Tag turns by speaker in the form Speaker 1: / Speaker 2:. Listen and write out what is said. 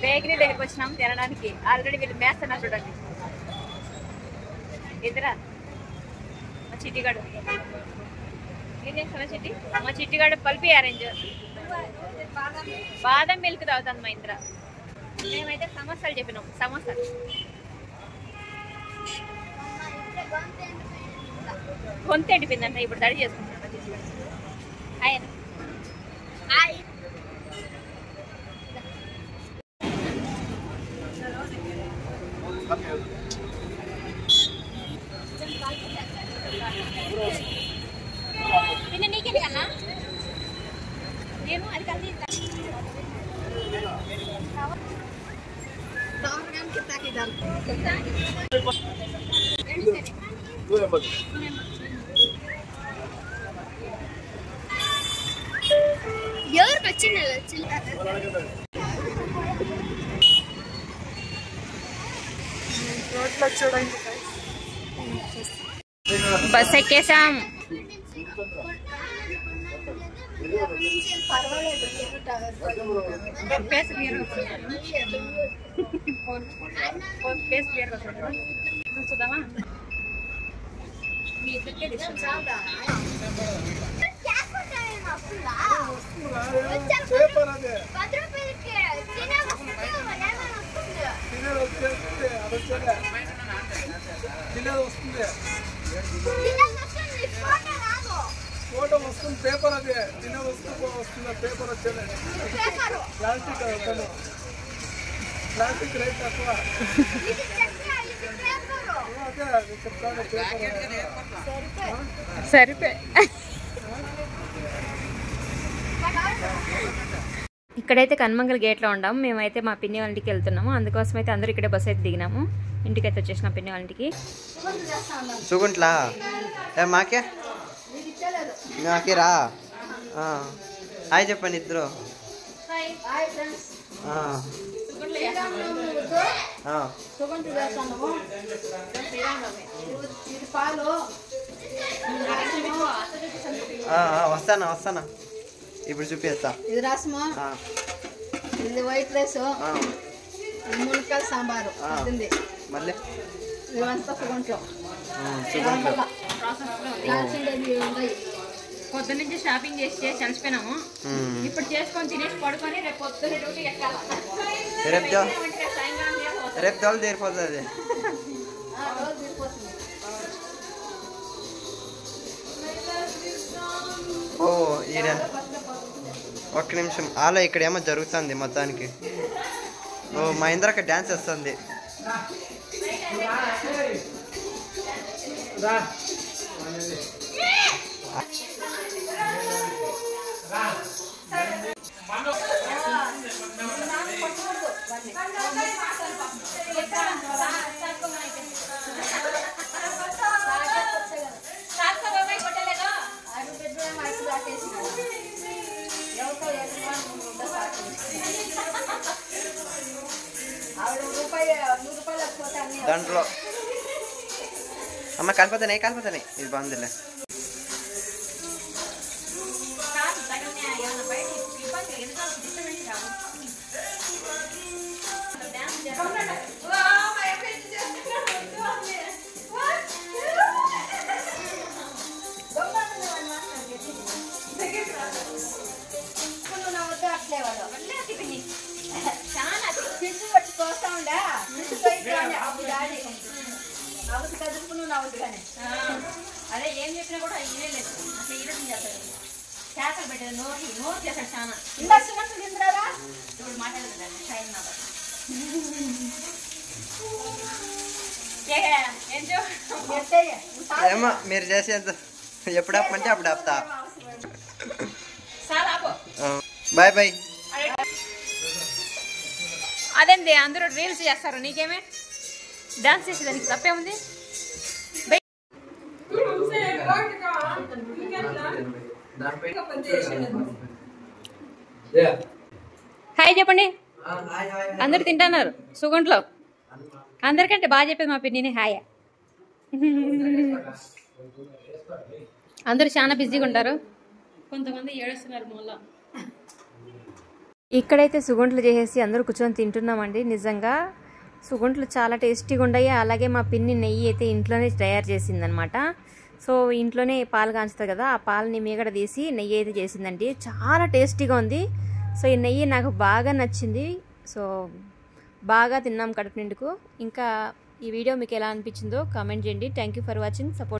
Speaker 1: Bakery దగ్గరికి వచ్చినాం తినడానికి. ఆల్రెడీ వీళ్ళు మేస్తున్నారు చూడండి. ఎదురా మా చిట్టిగాడు ఏం చేస్తానా చిట్టి? మా చిట్టిగాడు పల్పి ఆరెంజ్ బాదం మిల్క్ తాగుతాను మా ఇంద్ర. మేమైతే సమోసాలు చెప్పినాం. సమోసాలు గొంతు ఎండిపోయిందంట. ఇప్పుడు తడి చేసుకుంటాను. ఆయన പിന്നെ నీకేది కన్నా నేను అది కలిసి ఎవరికి వచ్చింది బస్ ఎక్కేసాం. చూద్దామా మీ ఇద్దరికే
Speaker 2: ఫోటో వస్తుంది. పేపర్ అదే తినే వస్తుంది. పేపర్ వచ్చేది ప్లాస్టిక్. ప్లాస్టిక్ రేట్ తక్కువ. అదే చెప్తాను.
Speaker 1: సరిపోయి ఇక్కడైతే కన్మంగల్ గేట్లో ఉండాం. మేమైతే మా పిన్ని వాళ్ళ ఇంటికి వెళ్తున్నాము. అందుకోసం అయితే అందరూ ఇక్కడే బస్సు అయితే దిగినాము. ఇంటికైతే వచ్చేసిన పిన్ని వాళ్ళ ఇంటికి.
Speaker 3: సుగుంట్లా మాకే నాకే రా. హాయ్ చెప్పండి ఇద్దరు. వస్తానా ఇప్పుడు చూపిస్తా.
Speaker 4: ఇది రసము, ఇది వైట్ రైస్, మునక్కాయ సాంబారు,
Speaker 3: మళ్ళీ
Speaker 4: ఇవంతా సుగంట్లో
Speaker 1: పొద్దు నుంచి షాపింగ్ చేసి చలిసిపోయినాము. ఇప్పుడు చేసుకొని తినేసి పడుకొని రేపు పొద్దున్న డ్యూటీ ఎక్కాలి.
Speaker 3: రేపు దోలు తీరిపోతుంది. ఓ ఈడ ఒక్క నిమిషం ఆలో ఇక్కడ ఏమో జరుగుతుంది మొత్తానికి. ఓ మా ఇంద్రక డ్యాన్స్ వస్తుంది. దాంట్లో అమ్మ కలిపోతానే ఇది బాగుందిలే.
Speaker 1: అదే ఏం చెప్పినా కూడా ఇదే లేదు. అసలు ఈరోజు చేస్తాడు చేతలు పెట్టాడు. నోరు చేస్తాడు చాలా. ఇప్పుడు మాట్లాడుతుందండి టైం నా
Speaker 3: ఏమో మీరు చేసేంత ఎప్పుడు ఆపమంటే అప్పుడు ఆపుతా. Bye bye.
Speaker 1: అదేంది అందరూ రీల్స్ చేస్తారు. నీకేమే డాన్స్ చేసేదానికి తప్పేముంది? హాయ్ చెప్పండి. అందరు తింటున్నారు సుగంట్లో. అందరికంటే బాగా చెప్పేది మా పిన్నిని హాయ్. అందరూ చాలా బిజీగా ఉంటారు. కొంతమంది ఏడుస్తున్నారు మూల. ఇక్కడైతే సుగుంట్లు చేసేసి అందరూ కూర్చొని తింటున్నామండి. నిజంగా సుగుంట్లు చాలా టేస్టీగా ఉన్నాయి. అలాగే మా పిన్ని నెయ్యి అయితే ఇంట్లోనే తయారు చేసిందనమాట. సో ఇంట్లోనే పాలు కాంచుతుంది కదా, ఆ పాలని మీగడ తీసి నెయ్యి అయితే చేసిందండి. చాలా టేస్టీగా ఉంది. సో ఈ నెయ్యి నాకు బాగా నచ్చింది. సో బాగా తిన్నాం కడుపు నిండుకు. ఇంకా ఈ వీడియో మీకు ఎలా అనిపించిందో కామెంట్ చేయండి. Thank you for watching. Support